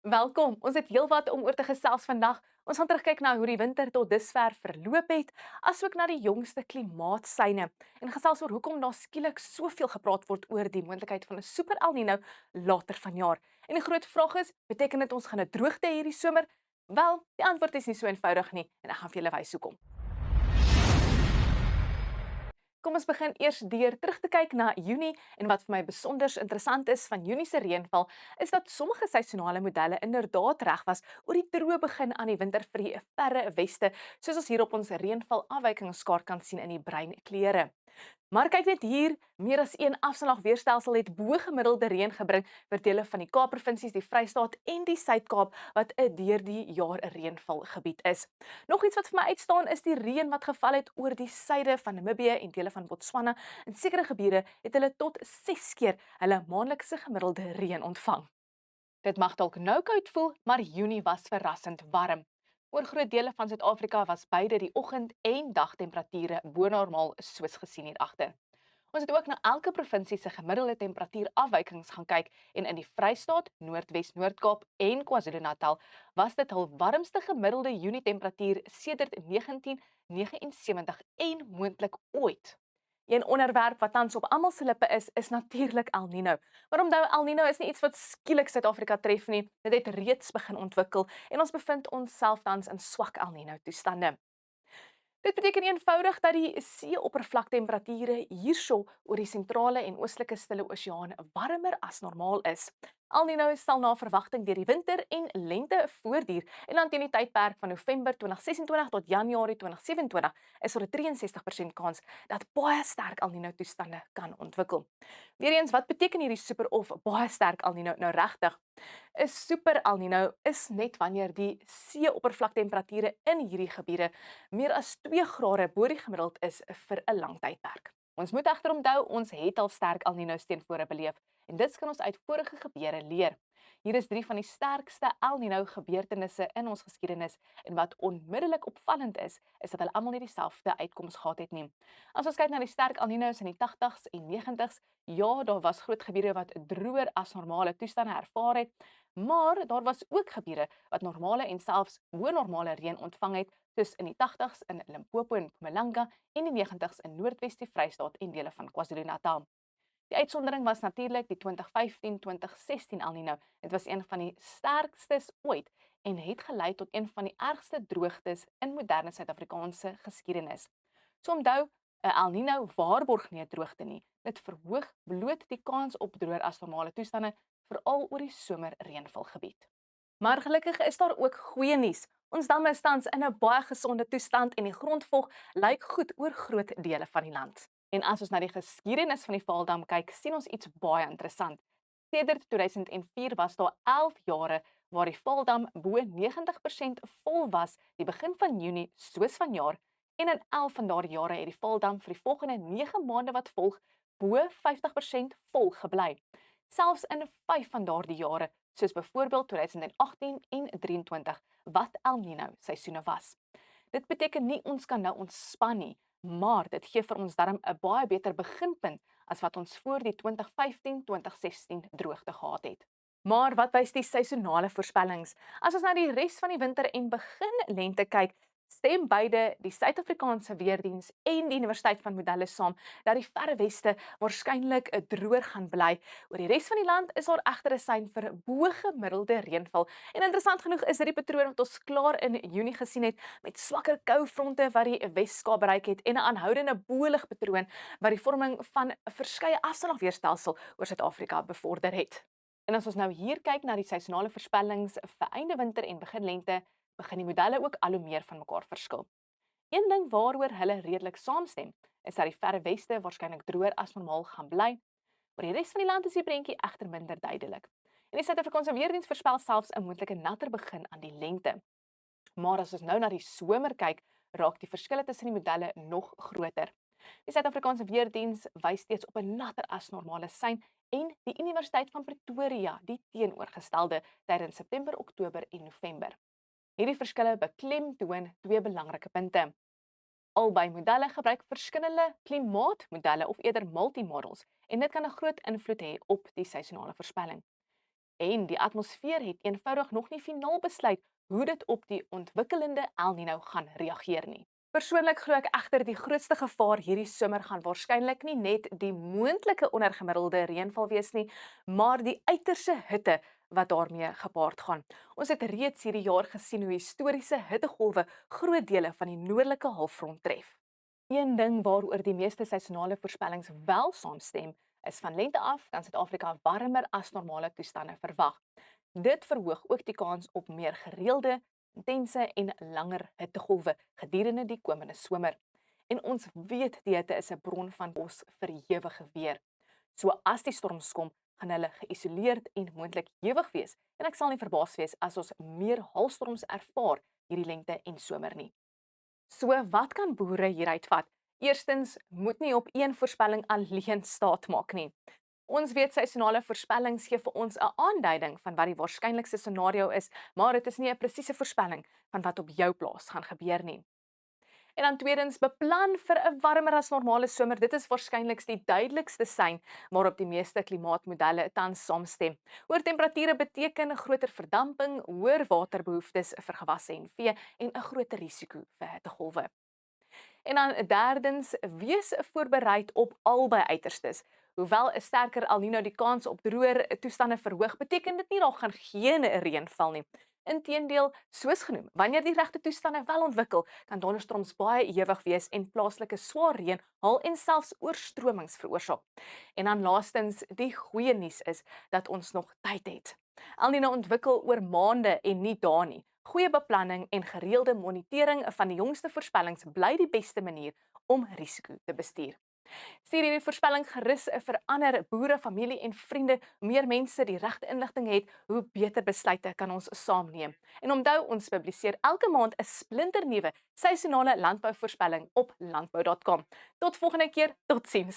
Welkom. Ons het heelwat om oor te gesels vandag. Ons gaan terugkyk na hoe die winter tot dusver verloop het, asook na die jongste klimaatsyne en gesels oor hoekom daar skielik soveel gepraat word oor die moontlikheid van 'n super El Niño later vanjaar. En die groot vraag is, beteken dit ons gaan 'n droogte hê hierdie somer? Wel, die antwoord is nie so eenvoudig nie en ek gaan vir julle wys hoekom. Kom ons begin eers deur terug te kyk na Junie en wat vir my besonder interessant is van Junie se reënval is dat sommige seisonale modelle inderdaad reg was oor die droë begin aan die winter vir die verre weste, soos ons hier op ons reënval afwykingskaart kan sien in die bruin kleure. Maar kyk net hier, meer as een afslaagweerstelsel het bo-gemiddelde reën gebring vir dele van die Kaap-provinsies, die Vrystaat en die Suid-Kaap wat 'n deur die jaar reënvalgebied is. Nog iets wat vir my uitstaan is die reën wat geval het oor die suide van Namibië en dele van Botswana. In sekere gebiede het hulle tot 6 keer hulle maandelikse gemiddelde reën ontvang. Dit mag dalk nou koud voel, maar Junie was verrassend warm. Oor groot dele van Suid-Afrika was beide die oggend- en dagtemperature bo normaal soos gesien hier agter. Ons het ook na elke provinsie se gemiddelde temperatuurafwykings gaan kyk en in die Vrystaat, Noordwes, Noord-Kaap en KwaZulu-Natal was dit hul warmste gemiddelde Junie temperatuur sedert 1979 en moontlik ooit. Een onderwerp wat tans op almal se lippe is natuurlik El Niño. Maar onthou, El Niño is nie iets wat skielik Suid-Afrika tref nie. Dit het reeds begin ontwikkel en ons bevind onsself tans in swak El Niño toestande. Dit beteken eenvoudig dat die see-oppervlaktemperature hierso oor die sentrale en oostelike Stille Oseaan warmer as normaal is. El Niño sal na verwagting deur die winter en lente voortduur en dan teen die tydperk van November 2026 tot Januarie 2027 is daar 'n 63% kans dat baie sterk El Niño toestande kan ontwikkel. Weereens, wat beteken hierdie super of baie sterk El Niño nou regtig? 'n Super El Niño is net wanneer die see-oppervlaktemperature in hierdie gebiede meer as 2 grade bo die gemiddeld is vir 'n lang tydperk. Ons moet egter onthou, ons het al sterk El Niños teenvore beleef en dit kan ons uit vorige gebeure leer. Hier is 3 van die sterkste El Niño gebeurtenisse in ons geskiedenis en wat onmiddellik opvallend is dat hulle almal nie dieselfde uitkoms gehad het nie. As ons kyk na die sterk El Niños in die 80s en 90s, ja, daar was groot gebiede wat droër as normale toestande ervaar het, maar daar was ook gebiede wat normale en selfs hoë normale reën ontvang het, soos in die 80s in Limpopo en Mpumalanga en die 90s in Noordwes die Vrystaat en dele van KwaZulu-Natal. Die uitsondering was natuurlik die 2015-2016 El Niño. Dit was een van die sterkstes ooit en het gelei tot een van die ergste droogtes in moderne Suid-Afrikaanse geskiedenis. So onthou, 'n El Niño waarborg nie 'n droogte nie. Dit verhoog bloot die kans op droër as normale toestande, veral oor die somerreënvalgebied. Maar gelukkig is daar ook goeie nuus. Ons damme is tans in 'n baie gesonde toestand en die grondvog lyk goed oor groot dele van die land. En as ons na die geskiedenis van die Vaaldam kyk, sien ons iets baie interessant. Sedert 2004 was daar 11 jare waar die Vaaldam bo 90% vol was die begin van Junie soos vanjaar en in 11 van daardie jare het die Vaaldam vir die volgende 9 maande wat volg bo 50% vol gebly. Selfs in 5 van daardie jare, soos byvoorbeeld 2018 en 23, wat El Niño seisoene was. Dit beteken nie ons kan nou ontspan nie, maar dit gee vir ons darm 'n baie beter beginpunt as wat ons voor die 2015-2016 droogte gehad het. Maar wat wys die seisonale voorspellings? As ons na die res van die winter en begin lente kyk, stem beide die Suid-Afrikaanse Weerdiens en die Universiteit van Modelle saam dat die verre weste waarskynlik 'n droër gaan bly. Oor die res van die land is daar egter 'n sein vir bo-gemiddelde reënval. En interessant genoeg is dit die patroon wat ons klaar in Junie gesien het met swakker koufronte wat die Wes-Kaap bereik het en 'n aanhoudende boeligpatroon wat die vorming van 'n verskeie afslaagweerstelsel oor Suid-Afrika bevorder het. En as ons nou hier kyk na die seisonale voorspellings vir einde winter en begin lente, begin die modelle ook al hoe meer van mekaar verskil. Een ding waaroor hulle redelik saamstem, is dat die verre weste waarskynlik droër as normaal gaan bly. Oor die res van die land is die prentjie egter minder duidelik. En die Suid-Afrikaanse Weerdiens voorspel selfs 'n moontlike natter begin aan die lente. Maar as ons nou na die somer kyk, raak die verskille tussen die modelle nog groter. Die Suid-Afrikaanse Weerdiens wys steeds op 'n natter as normale sein en die Universiteit van Pretoria die teenoorgestelde tydens September, Oktober en November. Hierdie verskille beklemtoon 2 belangrike punte. Albei modelle gebruik verskillende klimaatmodelle of eerder multimodels en dit kan 'n groot invloed hê op die seisonale voorspelling. En die atmosfeer het eenvoudig nog nie finaal besluit hoe dit op die ontwikkelende El Niño gaan reageer nie. Persoonlik glo ek egter die grootste gevaar hierdie somer gaan waarskynlik nie net die moontlike ondergemiddelde reënval wees nie, maar die uiterse hitte wat daarmee gepaard gaan. Ons het reeds hierdie jaar gesien hoe historiese hittegolwe groot dele van die noordelike halfrond tref. Een ding waaroor die meeste seisonale voorspellings wel saamstem, is van lente af kan Suid-Afrika warmer as normale toestande verwag. Dit verhoog ook die kans op meer gereelde, intense en langer hittegolwe gedurende die komende somer. En ons weet die hitte is 'n bron van kos vir ewige weer. So as die storms kom, gaan hulle geïsoleerd en moontlik ewig wees. En ek sal nie verbaas wees as ons meer hailstorms ervaar hierdie lente en somer nie. So wat kan boere hieruit vat? Eerstens, moet nie op een voorspelling alleen staat maak nie. Ons weet seisonale voorspellings gee vir ons 'n aanduiding van wat die waarskynlikste scenario is, maar dit is nie 'n presiese voorspelling van wat op jou plaas gaan gebeur nie. En dan tweedens, beplan vir 'n warmer as normale somer. Dit is waarskynlik die duidelikste sein waarop die meeste klimaatmodelle tans saamstem. Hoër temperature beteken groter verdamping, hoër waterbehoeftes vir gewasse en vee en 'n groter risiko vir hittegolwe. En dan derdens, wees voorbereid op albei uiterstes. Hoewel 'n sterker El Niño die kans op droër toestande verhoog, beteken dit nie daar gaan geen reën val nie. Inteendeel, soos genoem, wanneer die regte toestande wel ontwikkel, kan donderstorms baie ewig wees en plaaslike swaar reën, haal en selfs oorstromings veroorsaak. En dan laastens, die goeie nuus is dat ons nog tyd het. El Niño ontwikkel oor maande en nie dae nie. Goeie beplanning en gereelde monitering van die jongste voorspellings bly die beste manier om risiko te bestuur. Stuur hierdie voorspelling gerus vir ander boere, familie en vriende. Hoe meer mense die regte inligting het, hoe beter besluite kan ons saam neem. En onthou, ons publiseer elke maand 'n splinternuwe seisonale landbouvoorspelling op landbou.com. Tot volgende keer, totsiens.